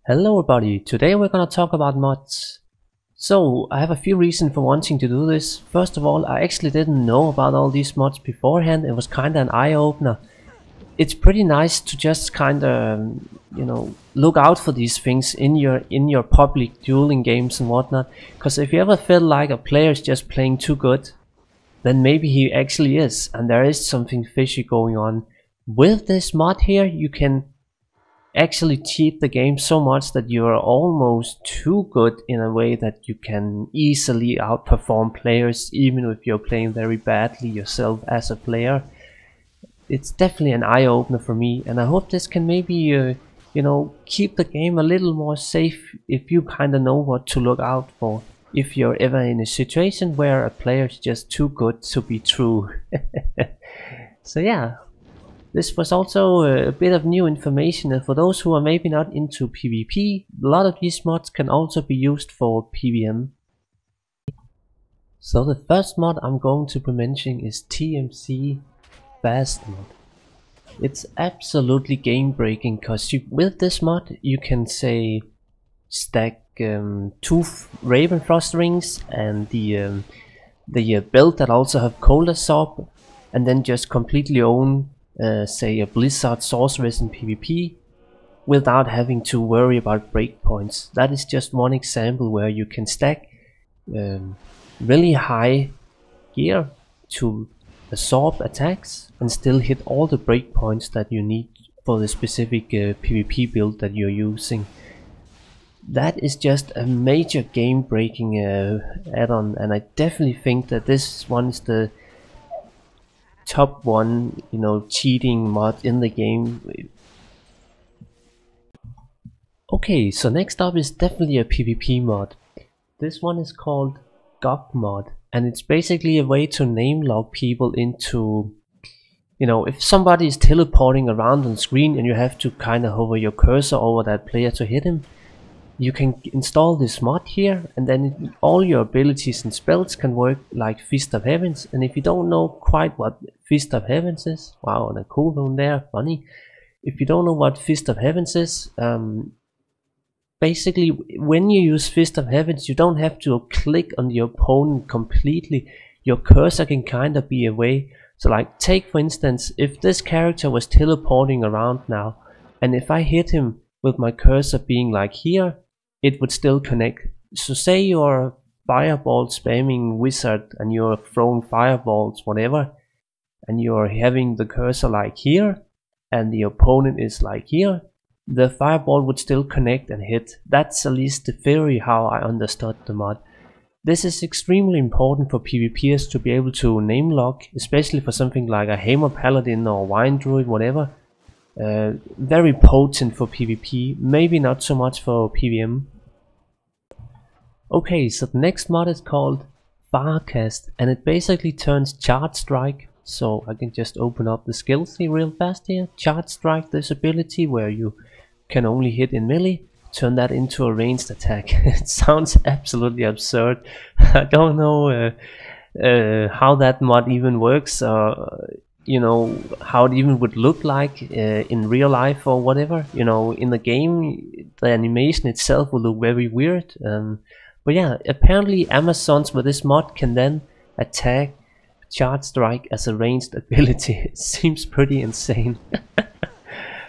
Hello everybody, today we're gonna talk about mods. So, I have a few reasons for wanting to do this. First of all, I actually didn't know about all these mods beforehand. It was kinda an eye-opener. It's pretty nice to just kinda, look out for these things in your public dueling games and whatnot. Because if you ever feel like a player is just playing too good, then maybe he actually is, and there is something fishy going on. With this mod here, you can actually cheat the game so much that you are almost too good in a way that you can easily outperform players even if you're playing very badly yourself as a player. It's definitely an eye-opener for me, and I hope this can maybe keep the game a little more safe if you kinda know what to look out for if you're ever in a situation where a player is just too good to be true. So yeah, this was also a bit of new information, and for those who are maybe not into PvP, a lot of these mods can also be used for PvM. So the first mod I'm going to be mentioning is PMSeabass mod. It's absolutely game breaking because with this mod you can say stack 2 Ravenfrost rings and the belt that also have cold absorb, and then just completely own say a Blizzard sorceress in PvP without having to worry about breakpoints. That is just one example where you can stack really high gear to absorb attacks and still hit all the breakpoints that you need for the specific PvP build that you're using. That is just a major game breaking add-on, and I definitely think that this one is the top one, cheating mod in the game. Okay, so next up is definitely a PvP mod. This one is called GOG mod, and it's basically a way to name log people into, if somebody is teleporting around on screen and you have to kind of hover your cursor over that player to hit him, you can install this mod here, and then all your abilities and spells can work like Fist of Heavens. And if you don't know quite what Fist of Heavens is, wow, and a cool one there, funny. If you don't know what Fist of Heavens is, basically when you use Fist of Heavens, you don't have to click on the opponent completely. Your cursor can kind of be away. So like, take for instance, if this character was teleporting around now, and if I hit him with my cursor being like here, it would still connect. So say you're a fireball spamming wizard and you're throwing fireballs, whatever, and you're having the cursor like here and the opponent is like here, the fireball would still connect and hit. That's at least the theory how I understood the mod. This is extremely important for PvPers to be able to name log, especially for something like a Hammer Paladin or Wine Druid, whatever. Very potent for PvP, maybe not so much for PvM. Okay, so the next mod is called Farcast, and it basically turns Charge Strike. So I can just open up the skills here real fast here. Charge Strike, this ability where you can only hit in melee, turn that into a ranged attack. It sounds absolutely absurd. I don't know how that mod even works, how it even would look like in real life or whatever. In the game the animation itself will look very weird, but yeah, apparently Amazons with this mod can then attack Charge Strike as a ranged ability. It seems pretty insane.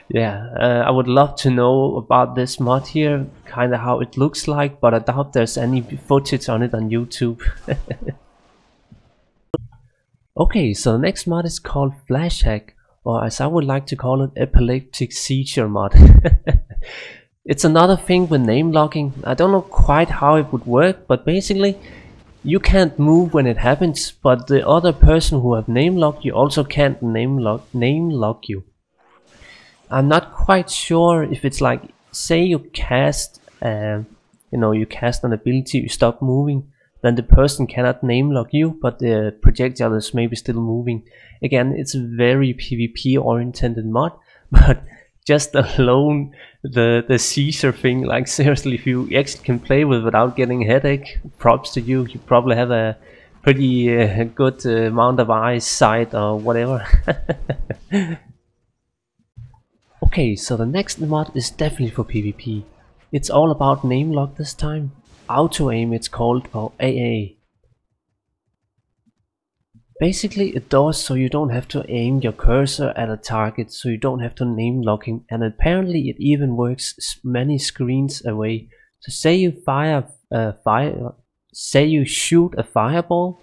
Yeah, I would love to know about this mod here, kinda how it looks like, but I doubt there's any footage on it on YouTube. Okay, so the next mod is called Flashhack, or as I would like to call it, Epileptic Seizure mod. It's another thing with name logging. I don't know quite how it would work, but basically you can't move when it happens, but the other person who have name logged you also can't name log you. I'm not quite sure if it's like, say you cast you cast an ability, you stop moving, then the person cannot name log you, but the projectile is maybe still moving. Again, it's a very PvP oriented mod, but just alone the seizure thing, like seriously, if you actually can play with without getting a headache, props to you. You probably have a pretty good amount of eyesight or whatever. Okay, so the next mod is definitely for PvP. It's all about name lock this time. AutoAim it's called, or AA. Basically it does so you don't have to aim your cursor at a target, so you don't have to name lock him, and apparently it even works many screens away. So say you say you shoot a fireball,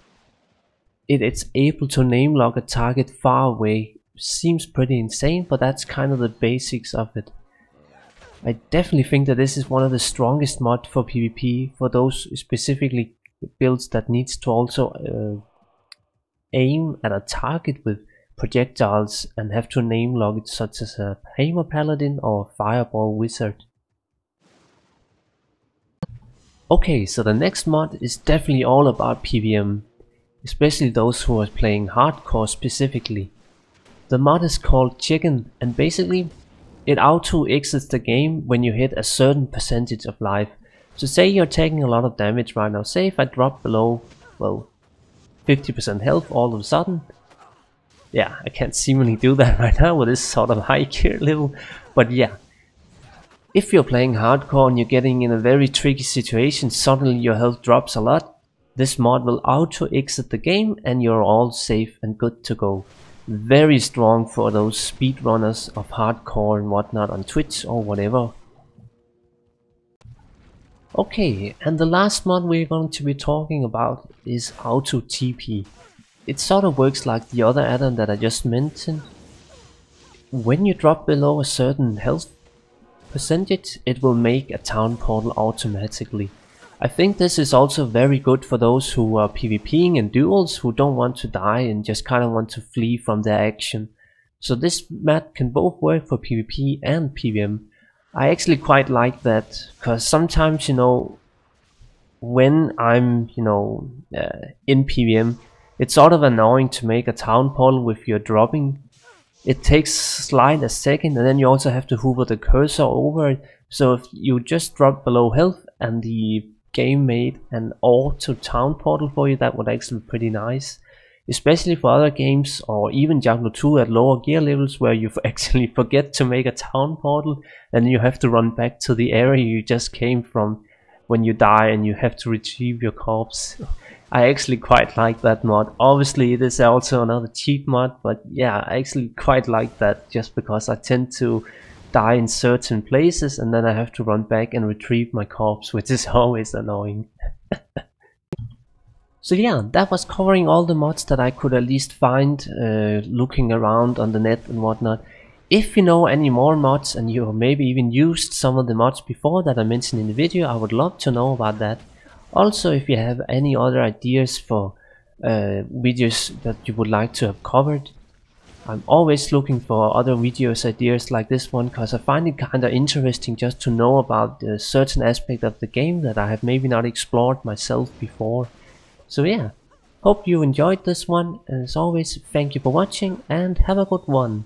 it's able to name lock a target far away. Seems pretty insane, but that's kind of the basics of it. I definitely think that this is one of the strongest mods for PvP, for those specifically builds that needs to also aim at a target with projectiles and have to name log it, such as a Hammer Paladin or Fireball Wizard. Okay, so the next mod is definitely all about PVM, especially those who are playing hardcore specifically. The mod is called Chicken, and basically it auto exits the game when you hit a certain percentage of life. So say you're taking a lot of damage right now. Say if I drop below, well, 50% health all of a sudden. Yeah, I can't seemingly do that right now with this sort of high gear level, but yeah. If you're playing hardcore and you're getting in a very tricky situation, suddenly your health drops a lot, this mod will auto exit the game and you're all safe and good to go. Very strong for those speedrunners of hardcore and whatnot on Twitch or whatever. Okay, and the last mod we're going to be talking about is AutoTeep. It sort of works like the other add-on that I just mentioned. When you drop below a certain health percentage, it will make a town portal automatically. I think this is also very good for those who are PvPing in duels, who don't want to die and just kind of want to flee from their action. So this map can both work for PvP and PVM. I actually quite like that, because sometimes, you know, when I'm, in PVM, it's sort of annoying to make a town portal with your dropping. It takes slide a second, and then you also have to hover the cursor over it. So if you just drop below health and the game made an auto town portal for you, that would actually be pretty nice. Especially for other games, or even Diablo 2 at lower gear levels, where you actually forget to make a town portal and you have to run back to the area you just came from when you die and you have to retrieve your corpse. I actually quite like that mod. Obviously it is also another cheat mod, but yeah, I actually quite like that, just because I tend to die in certain places and then I have to run back and retrieve my corpse, which is always annoying. So yeah, that was covering all the mods that I could at least find looking around on the net and whatnot. If you know any more mods and you maybe even used some of the mods before that I mentioned in the video, I would love to know about that. Also, if you have any other ideas for videos that you would like to have covered, I'm always looking for other videos ideas like this one, because I find it kinda interesting just to know about a certain aspect of the game that I have maybe not explored myself before. So yeah, hope you enjoyed this one, and as always, thank you for watching and have a good one.